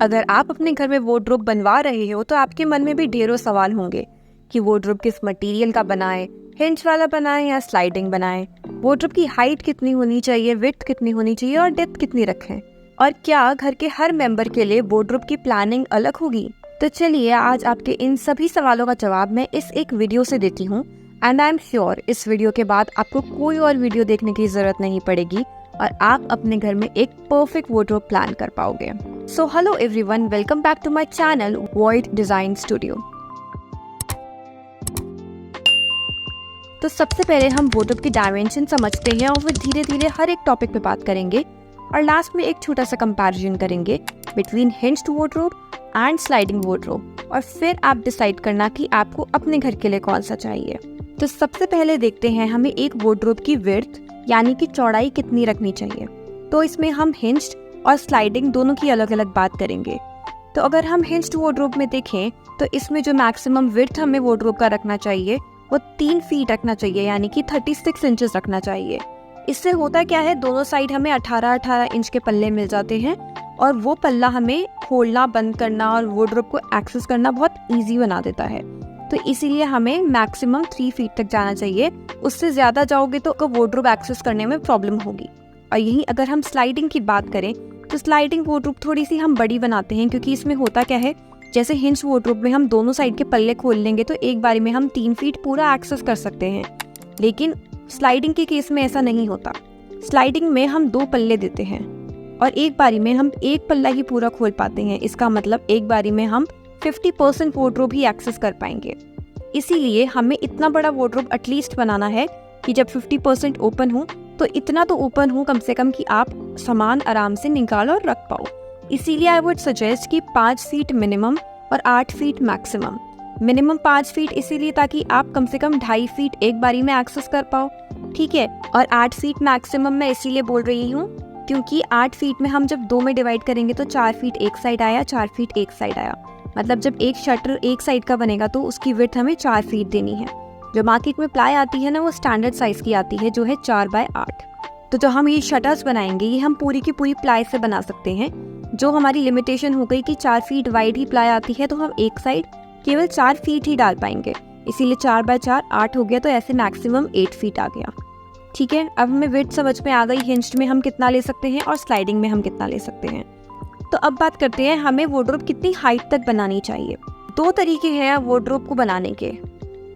अगर आप अपने घर में वार्डरोब बनवा रहे हो तो आपके मन में भी ढेरों सवाल होंगे कि वार्डरोब किस मटेरियल का बनाएं, हिंज वाला बनाएं या स्लाइडिंग बनाएं, वार्डरोब की हाइट कितनी होनी चाहिए, विड्थ कितनी होनी चाहिए और डेप्थ कितनी रखें, और क्या घर के हर मेंबर के लिए वार्डरोब की प्लानिंग अलग होगी। तो चलिए आज आपके इन सभी सवालों का जवाब मैं इस एक वीडियो से देती हूँ एंड आई एम श्योर इस वीडियो के बाद आपको कोई और वीडियो देखने की जरूरत नहीं पड़ेगी और आप अपने घर में एक परफेक्ट वार्डरोब प्लान कर पाओगे। So hello everyone, welcome back to my channel void design studio. तो सबसे पहले हम वार्डरोब की डायमेंशन समझते हैं और फिर धीरे धीरे हर एक टॉपिक पे बात करेंगे और लास्ट में एक छोटा सा कंपैरिजन करेंगे between hinged wardrobe and sliding wardrobe और फिर आप डिसाइड करना कि आपको अपने घर के लिए कौन सा चाहिए। तो सबसे पहले देखते हैं हमें एक वार्डरोब की विड्थ यानी कि चौड़ाई कितनी रखनी चाहिए। तो इसमें हम हिंज्ड और स्लाइडिंग दोनों की अलग अलग बात करेंगे। तो अगर हम हिंज्ड वार्डरोब में देखें तो इसमें जो मैक्सिमम विड्थ हमें वार्डरोब का रखना चाहिए वो 3 फीट रखना चाहिए यानी कि 36 इंचेस रखना चाहिए। इससे होता क्या है, दोनों साइड हमें 18-18 इंच के पल्ले मिल जाते हैं और वो पल्ला हमें खोलना बंद करना और वार्डरोब को एक्सेस करना बहुत ईजी बना देता है। तो इसीलिए हमें मैक्सिमम 3 फीट तक जाना चाहिए। उससे ज़्यादा जाओगे तो वार्डरोब एक्सेस करने में प्रॉब्लम होगी। और यहीं अगर हम स्लाइडिंग की बात करें तो स्लाइडिंग वार्डरोब थोड़ी सी हम बड़ी बनाते हैं क्योंकि इसमें होता क्या है, जैसे हिंज वार्डरोब में हम दोनों साइड के पल्ले खोल लेंगे तो एक बारी में हम 3 फीट पूरा एक्सेस कर सकते हैं, लेकिन स्लाइडिंग के केस में ऐसा नहीं होता। स्लाइडिंग में हम 2 पल्ले देते हैं और एक बारी में हम एक पल्ला ही पूरा खोल पाते हैं। इसका मतलब एक बारी में हम 50% वार्डरोब ही एक्सेस कर पाएंगे। इसीलिए हमें इतना बड़ा वार्डरोब एटलीस्ट बनाना है कि जब 50% ओपन हो तो इतना तो ओपन हो कम से कम कि आप सामान आराम से निकाल और रख पाओ। इसीलिए आई वुड सजेस्ट कि 5 फीट मिनिमम और 8 फीट मैक्सिमम। मिनिमम 5 फीट इसीलिए ताकि आप कम से कम 2.5 फीट एक बारी में एक्सेस कर पाओ, ठीक है। और 8 फीट मैक्सिमम मैं इसीलिए बोल रही हूँ क्योंकि 8 फीट में हम जब 2 में डिवाइड करेंगे तो 4 फीट एक साइड आया, 4 फीट एक साइड आया। मतलब जब एक शटर एक साइड का बनेगा तो उसकी विड्थ हमें 4 फीट देनी है। जो मार्केट में प्लाई आती है ना वो स्टैंडर्ड साइज की आती है जो है 4x8। तो जो हम ये शटर्स बनाएंगे ये हम पूरी की पूरी प्लाई से बना सकते हैं। जो हमारी लिमिटेशन हो गई कि 4 फीट वाइड ही प्लाई आती है तो हम एक साइड केवल 4 फीट ही डाल पाएंगे, इसीलिए 4x4 8 हो गया। तो ऐसे मैक्सिमम 8 फीट आ गया, ठीक है। अब हमें विड्थ समझ में आ गई, हिंज्ड में हम कितना ले सकते हैं और स्लाइडिंग में हम कितना ले सकते हैं। तो अब बात करते हैं हमें वार्डरोब कितनी हाइट तक बनानी चाहिए। 2 तरीके हैं वार्डरोब को बनाने के।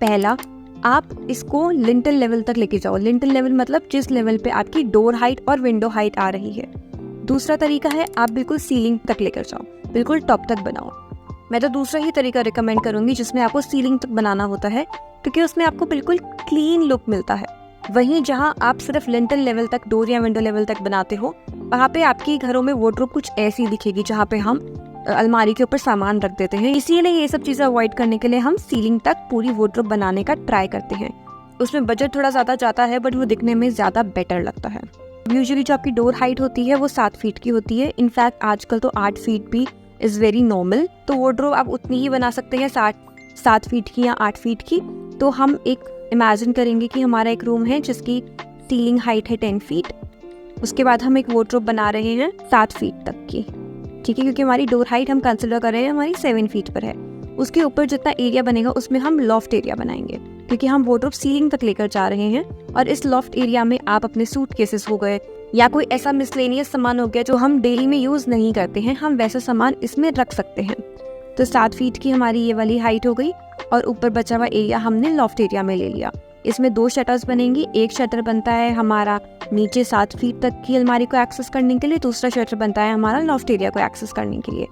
पहला, आप इसको लिंटल लेवल तक लेके जाओ। लिंटल लेवल मतलब जिस लेवल पे आपकी डोर हाइट और विंडो हाइट आ रही है। दूसरा तरीका है आप बिल्कुल सीलिंग तक लेकर जाओ, बिल्कुल टॉप तक बनाओ। मैं तो दूसरा ही तरीका रिकमेंड करूंगी जिसमें आपको सीलिंग तक बनाना होता है क्योंकि उसमें आपको बिल्कुल क्लीन लुक मिलता है। वहीं जहां आप सिर्फ लिंटल लेवल तक डोर या विंडो लेवल तक बनाते हो वहाँ पे आपके घरों में वार्डरोब कुछ ऐसी दिखेगी जहाँ पे हम अलमारी के ऊपर सामान रख देते हैं। इसीलिए ये सब चीज़ें अवॉइड करने के लिए हम सीलिंग तक पूरी वार्डरोब बनाने का ट्राई करते हैं। उसमें बजट थोड़ा ज़्यादा जाता है बट वो दिखने में ज़्यादा बेटर लगता है। यूजुअली जो आपकी डोर हाइट होती है वो 7 फीट की होती है। इनफैक्ट आजकल तो 8 फीट भी इज़ वेरी नॉर्मल। तो वार्डरोब आप उतनी ही बना सकते हैं, 7 फीट की या 8 फीट की। तो हम एक इमेजिन करेंगे कि हमारा एक रूम है जिसकी सीलिंग हाइट है 10 फीट। उसके बाद हम एक वार्डरोब बना रहे हैं 7 फीट तक की, ठीक है, क्योंकि हमारी डोर हाइट हम कंसिडर कर रहे हैं हमारी 7 फीट पर है। उसके ऊपर जितना एरिया बनेगा उसमें हम लॉफ्ट एरिया बनाएंगे क्योंकि हम वार्डरोब सीलिंग तक लेकर जा रहे हैं। और इस लॉफ्ट एरिया में आप अपने सूटकेसेस हो गए या कोई ऐसा मिसलेनियस सामान हो गया जो हम डेली में यूज नहीं करते हैं, हम वैसा सामान इसमें रख सकते हैं। तो 7 फीट की हमारी ये वाली हाइट हो गई और ऊपर बचा हुआ एरिया हमने लॉफ्ट एरिया में ले लिया। इसमें 2 शटर्स बनेंगी। एक शटर बनता है हमारा नीचे 7 फीट तक की अलमारी को एक्सेस करने के लिए, दूसरा शटर बनता है हमारा लॉफ्ट एरिया को एक्सेस करने के लिए।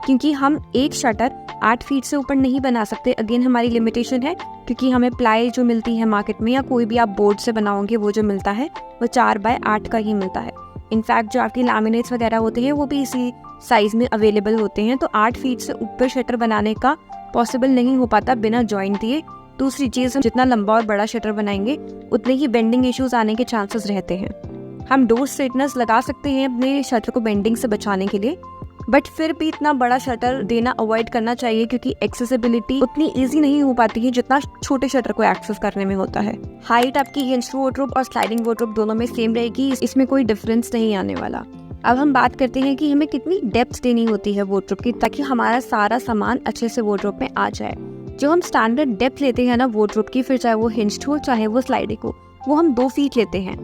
क्योंकि हम एक शटर 8 फीट से ऊपर नहीं बना सकते, अगेन हमारी लिमिटेशन है क्योंकि हमें प्लाई जो मिलती है मार्केट में या कोई भी आप बोर्ड से बनाओगे वो जो मिलता है वो 4x8 का ही मिलता है। इनफैक्ट जो आपकी लैमिनेट्स वगैरह होते हैं वो भी इसी साइज में अवेलेबल होते हैं। तो 8 फीट से ऊपर शटर बनाने का पॉसिबल नहीं हो पाता बिना जॉइंट दिए। दूसरी चीज़, हम जितना लंबा और बड़ा शटर बनाएंगे उतने ही बेंडिंग इश्यूज आने के चांसेस रहते हैं। हम डोर स्ट्रेटनर्स लगा सकते हैं अपने शटर को बेंडिंग से बचाने के लिए, बट फिर भी इतना बड़ा शटर देना अवॉइड करना चाहिए क्योंकि एक्सेसिबिलिटी उतनी इजी नहीं हो पाती है जितना छोटे शटर को एक्सेस करने में होता है। हाइट आपकी हिंज्ड वार्डरोब और स्लाइडिंग वार्डरोब दोनों में सेम रहेगी, इसमें कोई डिफरेंस नहीं आने वाला। अब हम बात करते हैं कि हमें कितनी डेप्थ देनी होती है वार्डरोब की, ताकि हमारा सारा सामान अच्छे से वार्डरोब में आ जाए। जो हम स्टैंडर्ड डेप्थ लेते हैं ना वार्डरोब की, फिर चाहे वो हिंज्ड हो चाहे वो स्लाइडिंग हो, वो हम 2 फीट लेते हैं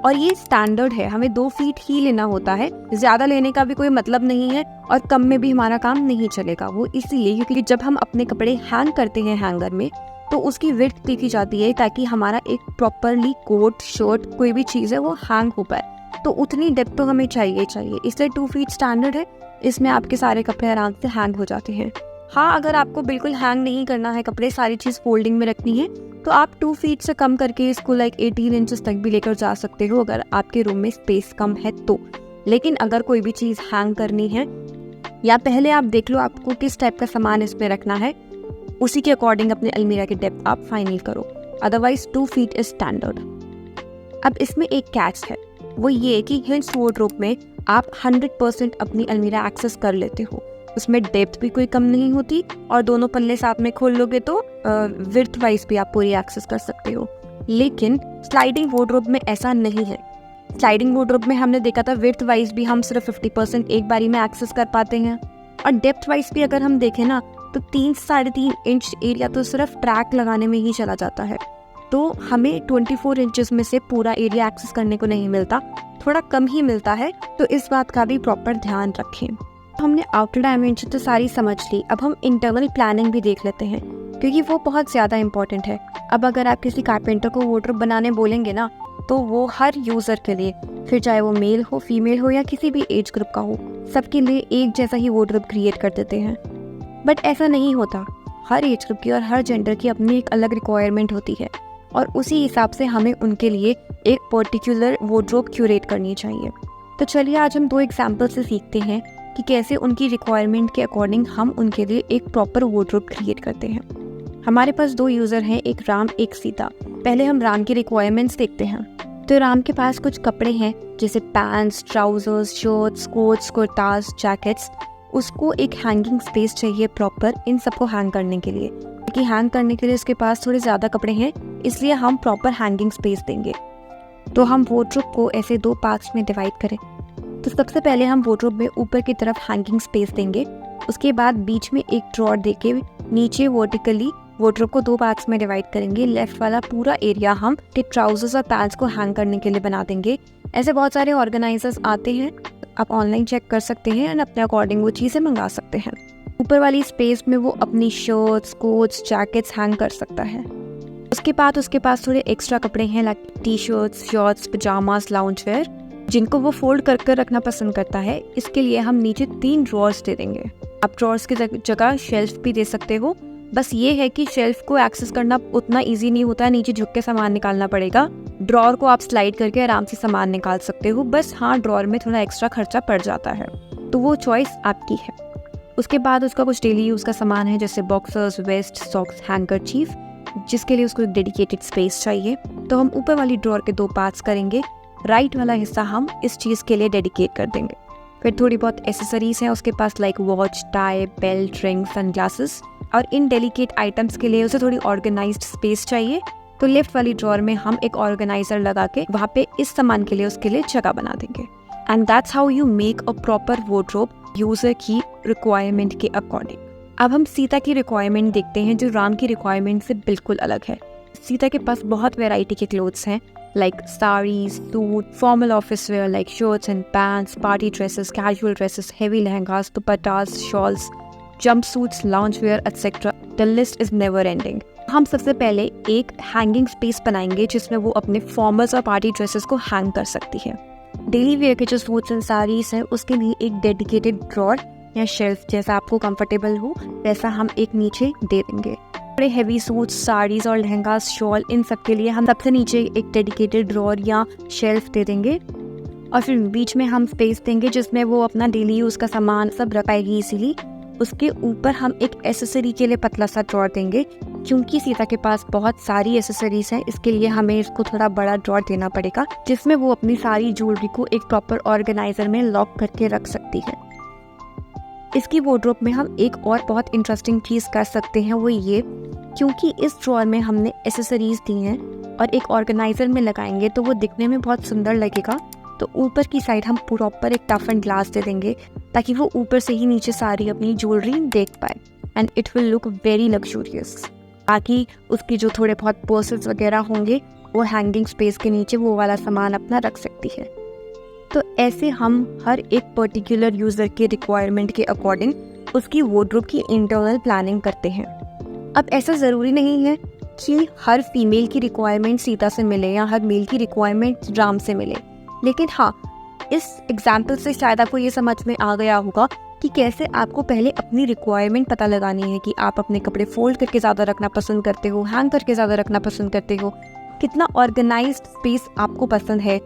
और ये स्टैंडर्ड है, हमें 2 फीट ही लेना होता है। ज़्यादा लेने का भी कोई मतलब नहीं है और कम में भी हमारा काम नहीं चलेगा। वो इसीलिए क्योंकि जब हम अपने कपड़े हैंग करते हैं हैंगर में तो उसकी विड्थ देखी जाती है, ताकि हमारा एक प्रॉपरली कोट शर्ट कोई भी चीज़ है वो हैंग हो पाए। तो उतनी डेप्थ तो हमें चाहिए, इसलिए 2 फीट स्टैंडर्ड है। इसमें आपके सारे कपड़े आराम से हैंग हो जाते हैं। हाँ, अगर आपको बिल्कुल हैंग नहीं करना है कपड़े, सारी चीज़ फोल्डिंग में रखनी है, तो आप 2 फीट से कम करके इसको 18 इंचेस तक भी लेकर जा सकते हो, अगर आपके रूम में स्पेस कम है तो। लेकिन अगर कोई भी चीज़ हैंग करनी है, या पहले आप देख लो आपको किस टाइप का सामान इसमें रखना है, उसी के अकॉर्डिंग अपने अलमीरा की डेप्थ आप फाइनल करो। Otherwise 2 feet is standard. अब इसमें एक कैच है, वो ये कि हिंज्ड वार्डरोब में आप 100% अपनी अलमीरा एक्सेस कर लेते हो। उसमें डेप्थ भी कोई कम नहीं होती और दोनों पल्ले साथ में खोल लोगे तो विड्थ वाइज भी आप पूरी एक्सेस कर सकते हो। लेकिन स्लाइडिंग वार्डरोब में ऐसा नहीं है। स्लाइडिंग वार्डरोब में हमने देखा था विड्थ वाइज भी हम सिर्फ 50% एक बारी में एक्सेस कर पाते हैं, और डेप्थ वाइज भी अगर हम देखें ना तो 3 से 3.5 इंच एरिया तो सिर्फ ट्रैक लगाने में ही चला जाता है। तो हमें 24 इंचेस में से पूरा एरिया एक्सेस करने को नहीं मिलता, थोड़ा कम ही मिलता है। तो इस बात का भी प्रॉपर ध्यान रखें। हमने आउटर डायमेंशन तो सारी समझ ली, अब हम इंटरनल प्लानिंग भी देख लेते हैं, क्योंकि वो बहुत ज़्यादा इंपॉर्टेंट है। अब अगर आप किसी कारपेंटर को वार्डरोब बनाने बोलेंगे ना, तो वो हर यूज़र के लिए, फिर चाहे वो मेल हो फीमेल हो या किसी भी एज ग्रुप का हो, सबके लिए एक जैसा ही वार्डरोब क्रिएट कर देते हैं। बट ऐसा नहीं होता। हर एज ग्रुप की और हर जेंडर की अपनी एक अलग रिक्वायरमेंट होती है, और उसी हिसाब से हमें उनके लिए एक पर्टिकुलर वार्डरोब क्यूरेट करनी चाहिए। तो चलिए आज हम 2 एग्जाम्पल से सीखते हैं कि कैसे उनकी रिक्वायरमेंट के अकॉर्डिंग हम उनके लिए एक प्रॉपर वार्डरोब क्रिएट करते हैं। हमारे पास 2 यूज़र हैं, एक राम एक सीता। पहले हम राम की रिक्वायरमेंट्स देखते हैं। तो राम के पास कुछ कपड़े हैं, जैसे pants, trousers, shirts, quotes, kurtas, jackets. उसको एक हैंगिंग स्पेस चाहिए प्रॉपर इन सबको हैंग करने के लिए, क्योंकि हैंग करने के लिए उसके पास थोड़े ज़्यादा कपड़े हैं, इसलिए हम प्रॉपर हैंगिंग स्पेस देंगे। तो हम वार्डरोब को ऐसे 2 पार्ट्स में डिवाइड करें। तो सबसे पहले हम वार्डरोब में ऊपर की तरफ हैंगिंग स्पेस देंगे, उसके बाद बीच में एक ड्रॉर देके नीचे वर्टिकली वार्डरोब को 2 पार्ट्स में डिवाइड करेंगे। लेफ्ट वाला पूरा एरिया हम ट्राउजर्स और पैंट्स को हैंग करने के लिए बना देंगे। ऐसे बहुत सारे ऑर्गेनाइजर्स आते हैं, आप ऑनलाइन चेक कर सकते हैं और अपने अकॉर्डिंग वो चीज़ें मंगा सकते हैं। ऊपर वाली स्पेस में वो अपनी शर्ट्स, कोट्स, जैकेट्स हैंग कर सकता है। उसके बाद उसके पास थोड़े एक्स्ट्रा कपड़े हैं, like T shirts, shorts, pyjamas, lounge where, जिनको वो फोल्ड कर कर रखना पसंद करता है। इसके लिए हम नीचे 3 ड्रॉर्स दे देंगे। आप ड्रॉर्स की जगह शेल्फ भी दे सकते हो। बस ये है कि शेल्फ को एक्सेस करना उतना ईजी नहीं होता है, नीचे झुक के सामान निकालना पड़ेगा। ड्रॉर को आप स्लाइड करके आराम से सामान निकाल सकते हो, बस हाँ ड्रॉर में थोड़ा एक्स्ट्रा खर्चा पड़ जाता है, तो वो चॉइस आपकी है। उसके बाद उसका कुछ डेली यूज़ का सामान है, जैसे बॉक्सर्स, वेस्ट, सॉक्स, हैंकरचीफ, जिसके लिए उसको एक डेडिकेटेड स्पेस चाहिए। तो हम ऊपर वाली ड्रॉर के 2 पार्ट्स करेंगे। राइट वाला हिस्सा हम इस चीज़ के लिए डेडिकेट कर देंगे। फिर थोड़ी बहुत एसेसरीज हैं उसके पास, like watch, tie, belt, ring, sunglasses, और इन डेलिकेट आइटम्स के लिए उसे थोड़ी ऑर्गेनाइज्ड स्पेस चाहिए। तो लेफ्ट वाली ड्रॉर में हम एक ऑर्गेनाइजर लगा के वहाँ पे इस सामान के लिए उसके लिए जगह बना देंगे। And that's how you make a proper wardrobe user की रिक्वायरमेंट के अकॉर्डिंग। अब हम सीता की रिक्वायरमेंट देखते हैं, जो राम की रिक्वायरमेंट से बिल्कुल अलग है। सीता के पास बहुत वेराइटी के क्लोथ्स हैं, like saris, suit, formal office where like shirts and pants, party dresses, casual dresses, heavy lehengas, दुपट्टास, shawls, jumpsuits, loungewear, etc. The list is never ending. हम सबसे पहले एक हैंगिंग स्पेस बनाएंगे जिसमें वो अपने फॉर्मल्स और पार्टी ड्रेसेस को हैंग कर सकती है। डेली वेयर के जो सूट्स एंड साड़ीज हैं उसके लिए एक डेडिकेटेड ड्रॉर या शेल्फ, जैसा आपको कंफर्टेबल हो वैसा हम एक नीचे दे देंगे। बड़े हैवी सूट्स, साड़ीज और लहंगा, शॉल, इन सब के लिए हम सबसे नीचे एक डेडिकेटेड ड्रॉर या शेल्फ दे देंगे, और फिर बीच में हम स्पेस देंगे जिसमें वो अपना डेली यूज़ का सामान सब रख पाएगी इसीलिए। उसके ऊपर हम एक एसेसरी के लिए पतला सा ड्रॉर देंगे, क्योंकि सीता के पास बहुत सारी एसेसरीज हैं, इसके लिए हमें इसको थोड़ा बड़ा ड्रॉर देना पड़ेगा, जिसमें वो अपनी सारी ज्वेलरी को एक प्रॉपर ऑर्गेनाइजर में लॉक करके रख सकती है। इसकी वार्डरोब में हम एक और बहुत इंटरेस्टिंग चीज़ कर सकते हैं, वो ये, क्योंकि इस ड्रॉर में हमने एसेसरीज दी हैं और एक ऑर्गेनाइजर में लगाएंगे तो वो दिखने में बहुत सुंदर लगेगा, तो ऊपर की साइड हम प्रॉपर एक टफ एंड ग्लास दे देंगे ताकि वो ऊपर से ही नीचे सारी अपनी ज्वेलरी देख पाए and it will look very luxurious. बाकी उसके जो थोड़े बहुत पर्सेस वगैरह होंगे वो हैंगिंग स्पेस के नीचे वो वाला सामान अपना रख सकती है। तो ऐसे हम हर एक पर्टिकुलर यूज़र के रिक्वायरमेंट के अकॉर्डिंग उसकी वार्डरोब की इंटरनल प्लानिंग करते हैं। अब ऐसा ज़रूरी नहीं है कि हर फीमेल की रिक्वायरमेंट सीता से मिले या हर मेल की रिक्वायरमेंट राम से मिले, लेकिन हाँ, इस एग्जाम्पल से शायद आपको ये समझ में आ गया होगा कि कैसे आपको पहले अपनी रिक्वायरमेंट पता लगानी है कि आप अपने कपड़े फोल्ड करके ज़्यादा रखना पसंद करते हो, हैंग करके ज़्यादा रखना पसंद करते हो, कितना ऑर्गेनाइज्ड स्पेस आपको पसंद है,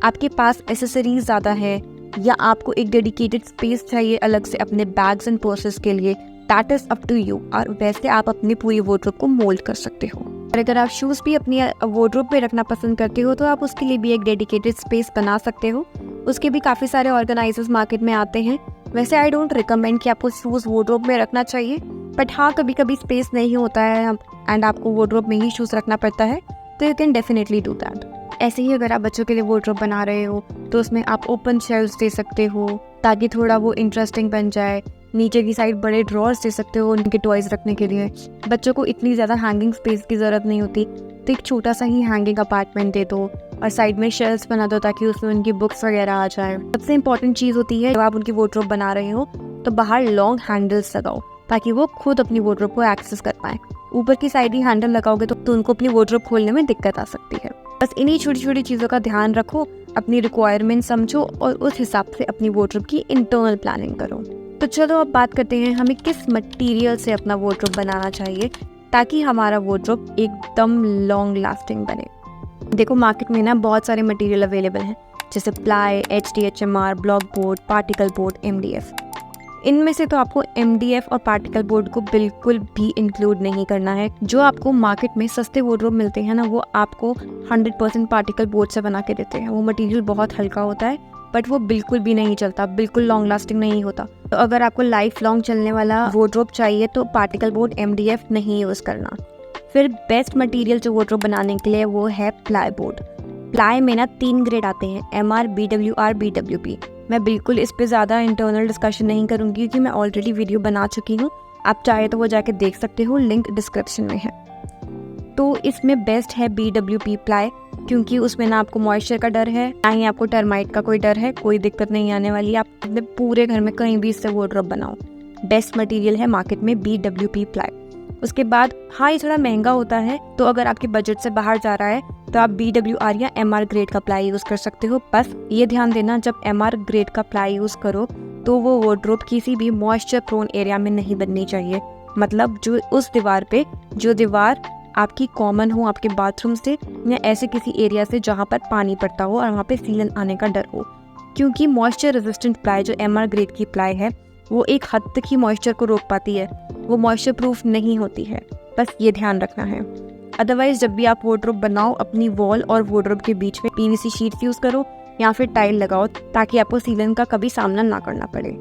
आपके पास एसेसरीज ज़्यादा है या आपको एक डेडिकेटेड स्पेस चाहिए अलग से अपने बैग्स एंड पर्सेस के लिए। That is up to you. और वैसे आप अपनी पूरी वार्डरोब को मोल्ड कर सकते हो। और अगर आप शूज़ भी अपनी वार्डरोब में रखना पसंद करते हो तो आप उसके लिए भी एक डेडिकेटेड स्पेस बना सकते हो। उसके भी काफ़ी सारे ऑर्गेनाइजर्स मार्केट में आते हैं। वैसे आई डोंट रिकमेंड कि आपको शूज़ वार्डरोब में रखना चाहिए, बट हाँ, कभी कभी स्पेस नहीं होता है एंड आपको वार्डरोब में ही शूज़ रखना पड़ता है तो you can definitely do that. ऐसे ही अगर आप बच्चों के लिए वार्डरोब बना रहे हो तो उसमें आप ओपन शेल्व्स दे सकते हो ताकि थोड़ा वो इंटरेस्टिंग बन जाए। नीचे की साइड बड़े ड्रॉर्स दे सकते हो उनके टॉयज रखने के लिए। बच्चों को इतनी ज़्यादा हैंगिंग स्पेस की ज़रूरत नहीं होती तो एक छोटा सा ही हैंगिंग अपार्टमेंट दे दो और साइड में शेल्व्स बना दो ताकि उसमें उनकी बुक्स वगैरह आ जाए। सबसे इंपॉर्टेंट चीज़ होती है जब आप उनकी वार्डरोब बना रहे हो तो बाहर लॉन्ग हैंडल्स लगाओ ताकि वो खुद अपनी वार्डरोब को एक्सेस कर पाए। ऊपर की साइड ही हैंडल लगाओगे तो उनको अपनी वार्डरोब खोलने में दिक्कत आ सकती है। बस इन्हीं छोटी छोटी चीज़ों का ध्यान रखो, अपनी रिक्वायरमेंट समझो और उस हिसाब से अपनी वार्डरोब की इंटरनल प्लानिंग करो। तो चलो अब बात करते हैं हमें किस मटेरियल से अपना वार्डरोब बनाना चाहिए ताकि हमारा वार्डरोब एकदम लॉन्ग लास्टिंग बने। देखो, मार्केट में ना बहुत सारे मटेरियल अवेलेबल हैं जैसे ply, HDHMR, block board, particle board, MDF। इनमें से तो आपको MDF और पार्टिकल बोर्ड को बिल्कुल भी इंक्लूड नहीं करना है। जो आपको मार्केट में सस्ते वार्डरोब मिलते हैं ना, वो आपको 100% पार्टिकल बोर्ड से बना के देते हैं। वो मटेरियल बहुत हल्का होता है बट वो बिल्कुल भी नहीं चलता, बिल्कुल लॉन्ग लास्टिंग नहीं होता। तो अगर आपको लाइफ लॉन्ग चलने वाला वार्डरोब चाहिए तो पार्टिकल बोर्ड, MDF नहीं यूज़ करना। फिर बेस्ट मटेरियल जो वार्डरोब बनाने के लिए वो है प्लाई बोर्ड। प्लाई में ना 3 ग्रेड आते हैं, MR, BWR, BWP। मैं बिल्कुल इस पे ज़्यादा इंटरनल डिस्कशन नहीं करूँगी क्योंकि मैं ऑलरेडी वीडियो बना चुकी हूँ। आप चाहे तो वो जाके देख सकते हो, लिंक डिस्क्रिप्शन में है। तो इसमें बेस्ट है BWP प्लाई क्योंकि उसमें ना आपको मॉइस्चर का डर है, ना ही आपको टर्माइट का कोई डर है, कोई दिक्कत नहीं आने वाली। आप अपने पूरे घर में कहीं भी इससे वार्डरोब बनाओ। बेस्ट मटेरियल है मार्केट में BWP प्लाई। उसके बाद हाँ, ये थोड़ा महंगा होता है तो अगर आपके बजट से बाहर जा रहा है तो आप BWR या MR ग्रेड का प्लाई यूज़ कर सकते हो। बस ये ध्यान देना, जब MR ग्रेड का प्लाई यूज़ करो तो वो वार्डरोब किसी भी मॉइस्चर प्रोन एरिया में नहीं बननी चाहिए। मतलब जो उस दीवार पे, जो दीवार आपकी कॉमन हो आपके बाथरूम से या ऐसे किसी एरिया से जहाँ पर पानी पड़ता हो और वहाँ पे सीलन आने का डर हो, क्योंकि मॉइस्चर रेजिस्टेंट प्लाई जो MR ग्रेड की प्लाई है वो एक हद तक ही मॉइस्चर को रोक पाती है, वो मॉइस्चर प्रूफ नहीं होती है। बस ये ध्यान रखना है। अदरवाइज जब भी आप वार्डरोब बनाओ अपनी वॉल और वार्डरोब के बीच में PVC शीट्स यूज़ करो या फिर टाइल लगाओ ताकि आपको सीलन का कभी सामना ना करना पड़े।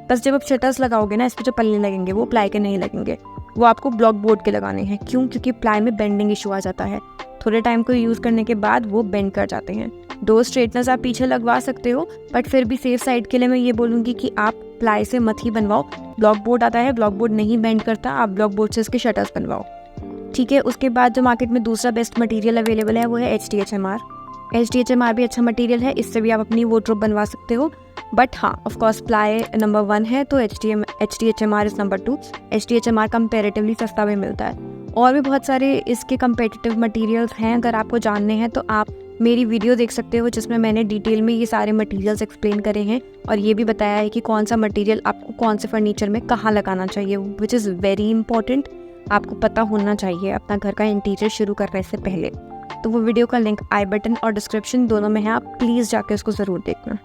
बस जब आप शटर्स लगाओगे ना, इस पर जो पल्ले लगेंगे वो प्लाई के नहीं लगेंगे, वो आपको ब्लॉक बोर्ड के लगाने हैं। क्यों? क्योंकि प्लाई में बेंडिंग इशू आ जाता है। थोड़े टाइम को यूज़ करने के बाद वो बेंड कर जाते हैं। 2 स्ट्रेटनर्स आप पीछे लगवा सकते हो बट फिर भी सेफ साइड के लिए मैं ये बोलूँगी कि आप प्लाई से मत ही बनवाओ। ब्लॉक बोर्ड आता है, ब्लॉक बोर्ड नहीं बेंड करता, आप ब्लॉक बोर्ड से इसके शटर्स बनवाओ। ठीक है। उसके बाद जो मार्केट में दूसरा बेस्ट मटेरियल अवेलेबल है वो है HDHMR। HDHMR भी अच्छा मटेरियल है, इससे भी आप अपनी वार्डरोब बनवा सकते हो। बट हाँ, ऑफकोर्स प्लाई नंबर 1 है तो HDHMR is number 2। HDHMR comparatively सस्ता भी मिलता है। और भी बहुत सारे इसके कंपेटिटिव मटेरियल्स हैं, अगर आपको जानने हैं तो आप मेरी वीडियो देख सकते हो जिसमें मैंने डिटेल में ये सारे मटेरियल्स एक्सप्लेन करे हैं और ये भी बताया है कि कौन सा मटेरियल आपको कौन से फर्नीचर में कहाँ लगाना चाहिए, विच इज़ वेरी इंपॉर्टेंट। आपको पता होना चाहिए अपना घर का इंटीरियर शुरू करने से पहले। तो वो वीडियो का लिंक आई बटन और डिस्क्रिप्शन दोनों में है, आप प्लीज़ जाके उसको ज़रूर देखना।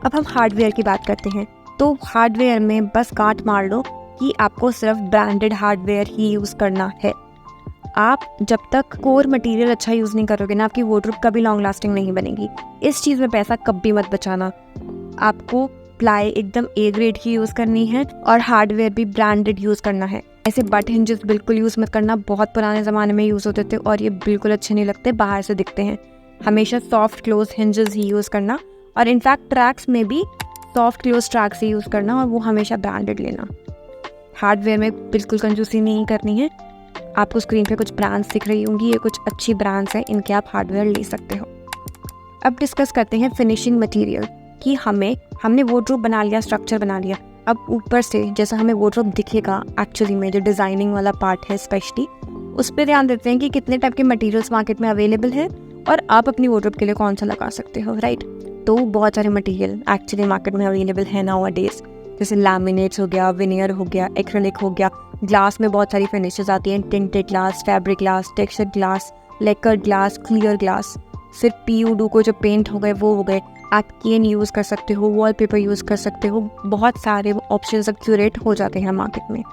अब हम हार्डवेयर की बात करते हैं। तो हार्डवेयर में बस गांठ मार लो कि आपको सिर्फ ब्रांडेड हार्डवेयर ही यूज़ करना है। आप जब तक कोर मटेरियल अच्छा यूज़ नहीं करोगे ना, आपकी वार्डरोब कभी लॉन्ग लास्टिंग नहीं बनेगी। इस चीज़ में पैसा कभी मत बचाना। आपको प्लाई एकदम A ग्रेड की यूज़ करनी है और हार्डवेयर भी ब्रांडेड यूज़ करना है। ऐसे बट हिंजेस बिल्कुल यूज़ मत करना, बहुत पुराने ज़माने में यूज़ होते थे और ये बिल्कुल अच्छे नहीं लगते, बाहर से दिखते हैं। हमेशा सॉफ्ट क्लोज हिंजेस ही यूज़ करना और इनफैक्ट ट्रैक्स में भी सॉफ्ट क्लोज ट्रैक्स ही यूज़ करना और वो हमेशा ब्रांडेड लेना। हार्डवेयर में बिल्कुल कंजूसी नहीं करनी है। आपको स्क्रीन पे कुछ ब्रांड्स दिख रही होंगी, ये कुछ अच्छी ब्रांड्स हैं, इनके आप हार्डवेयर ले सकते हो। अब डिस्कस करते हैं फिनिशिंग मटेरियल कि हमने वार्डरोब बना लिया, स्ट्रक्चर बना लिया। अब ऊपर से जैसा हमें वार्डरोब दिखेगा एक्चुअली में, जो डिज़ाइनिंग वाला पार्ट है स्पेशली, उस पर ध्यान देते हैं कि कितने टाइप के मटेरियल्स मार्केट में अवेलेबल है और आप अपनी वार्डरोब के लिए कौन सा लगा सकते हो, राइट। तो बहुत सारे मटेरियल एक्चुअली मार्केट में अवेलेबल है नाउअडेज, जैसे लैमिनेट्स हो गया, विनियर हो गया, एक्रेलिक हो गया। ग्लास में बहुत सारी फिनिशेस आती हैं, tinted glass, fabric glass, texture glass, लेकर ग्लास, क्लियर ग्लास। सिर्फ PU को जो पेंट हो गए वो हो गए। आप केन यूज़ कर सकते हो, वॉलपेपर यूज़ कर सकते हो, बहुत सारे ऑप्शंस अब क्यूरेट हो जाते हैं मार्केट में।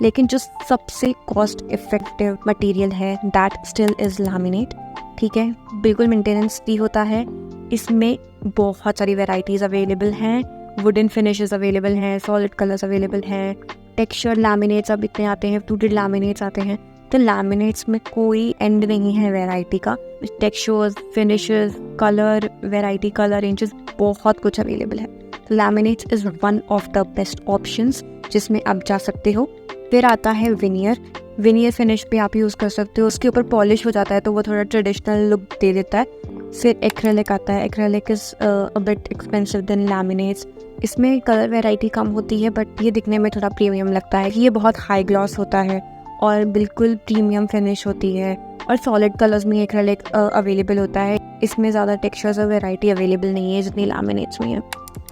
लेकिन जो सबसे कॉस्ट इफेक्टिव मटेरियल है दैट स्टिल इज़ लैमिनेट, ठीक है। बिल्कुल मेंटेनेंस फ्री होता है, इसमें बहुत सारी वेराइटीज़ अवेलेबल हैं, वुडन फिनिशेस अवेलेबल हैं, सॉलिड कलर्स अवेलेबल हैं, टेक्सचर लैमिनेट्स अब इतने आते हैं, फ्लूटेड लैमिनेट्स आते हैं। तो लैमिनेट्स में कोई एंड नहीं है वैरायटी का। Textures, finishes, colour variety, colour ranges, बहुत कुछ अवेलेबल है। तो laminates is one of the best options जिसमें आप जा सकते हो। फिर आता है विनियर फिनिश भी आप यूज़ कर सकते हो, उसके ऊपर पॉलिश हो जाता है तो वो थोड़ा ट्रेडिशनल लुक दे देता है। फिर एक्रेलिक आता है, acrylic is a bit expensive than laminates. इसमें कलर वैरायटी कम होती है बट ये दिखने में थोड़ा प्रीमियम लगता है कि ये बहुत हाई ग्लॉस होता है और बिल्कुल प्रीमियम फिनिश होती है। और सॉलिड कलर्स में एक्रेलिक अवेलेबल होता है, इसमें ज़्यादा टेक्सचर्स और वैरायटी अवेलेबल नहीं है जितनी लैमिनेट्स में है।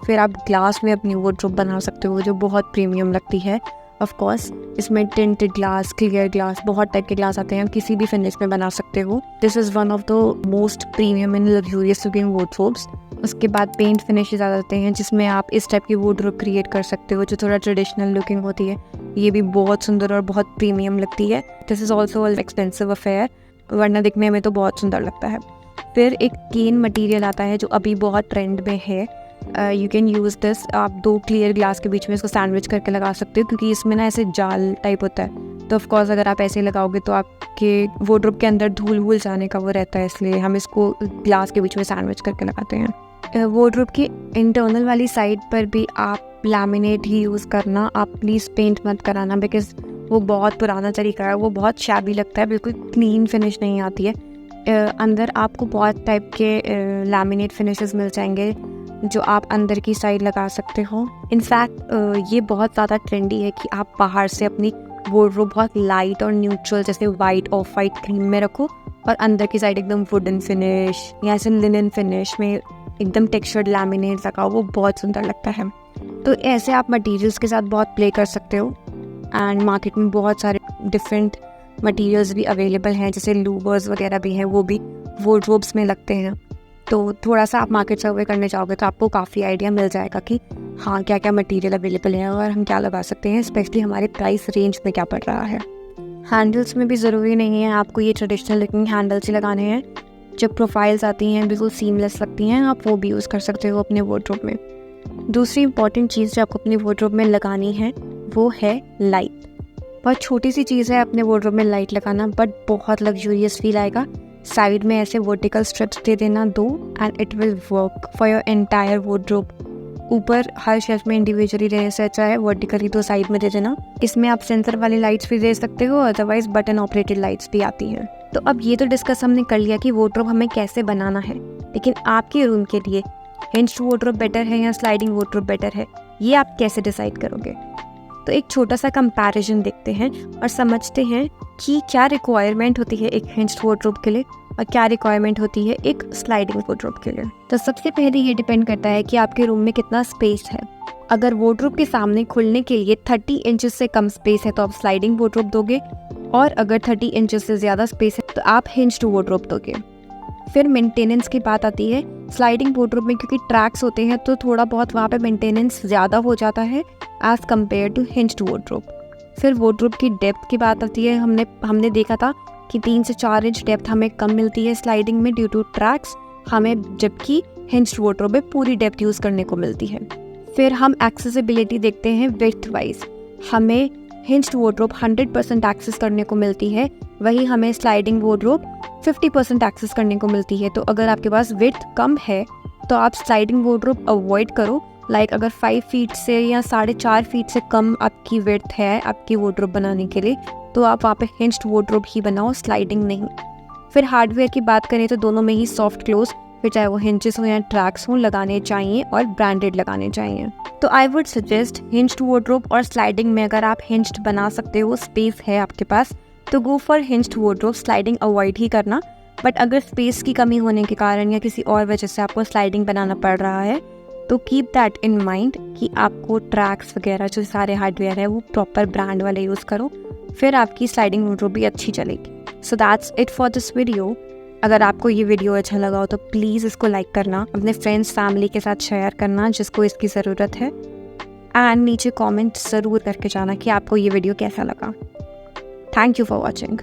फिर आप ग्लास में अपनी वार्डरोब बना सकते हो जो बहुत प्रीमियम लगती है। ऑफ कोर्स इसमें टिंटेड ग्लास, क्लियर ग्लास, बहुत टाइप के ग्लास आते हैं, आप किसी भी फिनिश में बना सकते हो। This is one of the most premium and luxurious looking wardrobes. उसके बाद पेंट फिनिशेस आ जाते हैं जिसमें आप इस टाइप की वार्डरोब क्रिएट कर सकते हो जो थोड़ा ट्रेडिशनल लुकिंग होती है। ये भी बहुत सुंदर और बहुत प्रीमियम लगती है। This is also expensive affair, वरना दिखने में तो बहुत सुंदर लगता है। फिर एक केन मटेरियल आता है जो अभी बहुत ट्रेंड में है। You can use this. आप 2 क्लियर ग्लास के बीच में इसको सैंडविच करके लगा सकते हो क्योंकि इसमें ना ऐसे जाल टाइप होता है, तो ऑफकोर्स अगर आप ऐसे लगाओगे तो आपके वार्डरोब के अंदर धूल वूल जाने का वो रहता है, इसलिए हम इसको ग्लास के बीच में सैंडविच करके लगाते हैं। वार्डरोब की इंटरनल वाली साइड पर भी आप लैमिनेट ही यूज़ करना, आप प्लीज़ पेंट मत कराना बिकॉज वो बहुत पुराना तरीका है, वो बहुत शैबी लगता है, बिल्कुल क्लीन फिनिश नहीं आती है। अंदर आपको बहुत टाइप के लैमिनेट फिनिशेस मिल जाएंगे जो आप अंदर की साइड लगा सकते हो। इनफैक्ट ये बहुत ज़्यादा ट्रेंडी है कि आप बाहर से अपनी वार्डरोब बहुत लाइट और न्यूट्रल जैसे वाइट, ऑफ वाइट, क्रीम में रखो और अंदर की साइड एकदम वुडन फिनिश या ऐसे लिनन फिनिश में एकदम टेक्सचर्ड लैमिनेट लगाओ, वो बहुत सुंदर लगता है। तो ऐसे आप मटेरियल्स के साथ बहुत प्ले कर सकते हो एंड मार्केट में बहुत सारे डिफरेंट मटेरियल्स भी अवेलेबल हैं, जैसे लूवर्स वगैरह भी हैं, वो भी वार्डरोब्स में लगते हैं। तो थोड़ा सा आप मार्केट सर्वे करने जाओगे तो आपको काफ़ी आइडिया मिल जाएगा कि हाँ क्या क्या मटेरियल अवेलेबल है और हम क्या लगा सकते हैं, स्पेशली हमारे प्राइस रेंज में क्या पड़ रहा है। हैंडल्स में भी ज़रूरी नहीं है आपको ये ट्रेडिशनल लुकिंग हैंडल्स ही लगाने हैं। जब प्रोफाइल्स आती हैं बिल्कुल सीमलेस लगती हैं, आप वो भी यूज़ कर सकते हो अपने वार्डरोब में। दूसरी इंपॉर्टेंट चीज़ जो आपको अपनी वार्डरोब में लगानी है वो है लाइट। बहुत छोटी सी चीज़ है अपने वार्डरोब में लाइट लगाना, बट बहुत लग्जूरियस फील आएगा। साइड में ऐसे वर्टिकल स्ट्रिप्स दे देना 2 and it will work for your entire wardrobe. ऊपर हर शेल्फ में इंडिविजुअली रहने से अच्छा है वर्टिकली 2 साइड में दे देना। इसमें आप सेंसर वाली लाइट्स भी दे सकते हो, अदरवाइज बटन ऑपरेटेड लाइट्स भी आती हैं। तो अब ये तो डिस्कस हमने कर लिया कि वार्डरोब हमें कैसे बनाना है, लेकिन आपके रूम के लिए हिंज्ड वार्डरोब बेटर है या स्लाइडिंग वार्डरोब बेटर है, ये आप कैसे डिसाइड करोगे। तो एक छोटा सा कंपैरिजन देखते हैं और समझते हैं कि क्या रिक्वायरमेंट होती है एक हिंज्ड वार्डरोब के लिए और क्या रिक्वायरमेंट होती है एक स्लाइडिंग वार्डरोब के लिए। तो सबसे पहले ये डिपेंड करता है कि आपके रूम में कितना स्पेस है। अगर वार्डरोब के सामने खुलने के लिए 30 इंचेस से कम स्पेस है तो आप स्लाइडिंग वार्डरोब दोगे, और अगर 30 इंचेस से ज़्यादा स्पेस है तो आप हिंज्ड वार्डरोब दोगे। फिर मेंटेनेंस की बात आती है। स्लाइडिंग वार्डरोब में क्योंकि ट्रैक्स होते हैं तो थोड़ा बहुत वहाँ पे मेंटेनेंस ज़्यादा हो जाता है as compared to hinged wardrobe. फिर वार्डरोब की डेप्थ की बात आती है। हमने देखा था कि 3 से 4 इंच डेप्थ हमें कम मिलती है स्लाइडिंग में ड्यू टू ट्रैक्स हमें, जबकि हिंज्ड वार्डरोब में पूरी डेप्थ यूज़ करने को मिलती है। फिर हम एक्सेसिबिलिटी देखते हैं विड्थ वाइज। हमें हिंज्ड वार्डरोब 100% एक्सेस करने को मिलती है, वही हमें स्लाइडिंग वार्डरोब 50% एक्सेस करने को मिलती है। तो अगर आपके पास विड्थ कम है तो आप स्लाइडिंग वार्डरोब अवॉइड करो। लाइक अगर 5 फीट से या 4.5 फीट से कम आपकी विड्थ है आपकी वार्डरोब बनाने के लिए, तो आप वहाँ पे हिंज्ड वार्डरोब ही बनाओ, स्लाइडिंग नहीं। फिर हार्डवेयर की बात करें तो दोनों में ही सॉफ्ट क्लोज, फिर चाहे वो हिंजेस हो या ट्रैक्स हो, लगाने चाहिए और ब्रांडेड लगाने चाहिए। तो I would suggest hinged wardrobe और स्लाइडिंग में अगर आप हिंज्ड बना सकते हो, स्पेस है आपके पास, तो go for hinged wardrobe, sliding avoid ही करना। बट अगर स्पेस की कमी होने के कारण या किसी और वजह से आपको स्लाइडिंग बनाना पड़ रहा है, तो कीप दैट इन माइंड कि आपको ट्रैक्स वगैरह जो सारे हार्डवेयर है वो प्रॉपर ब्रांड वाले यूज़ करो, फिर आपकी स्लाइडिंग वार्डरोब भी अच्छी चलेगी। So that's it for this video. अगर आपको ये वीडियो अच्छा लगा हो तो प्लीज़ इसको लाइक करना, अपने फ्रेंड्स फैमिली के साथ शेयर करना जिसको इसकी ज़रूरत है, एंड नीचे कमेंट ज़रूर करके जाना कि आपको ये वीडियो कैसा लगा। Thank you for watching.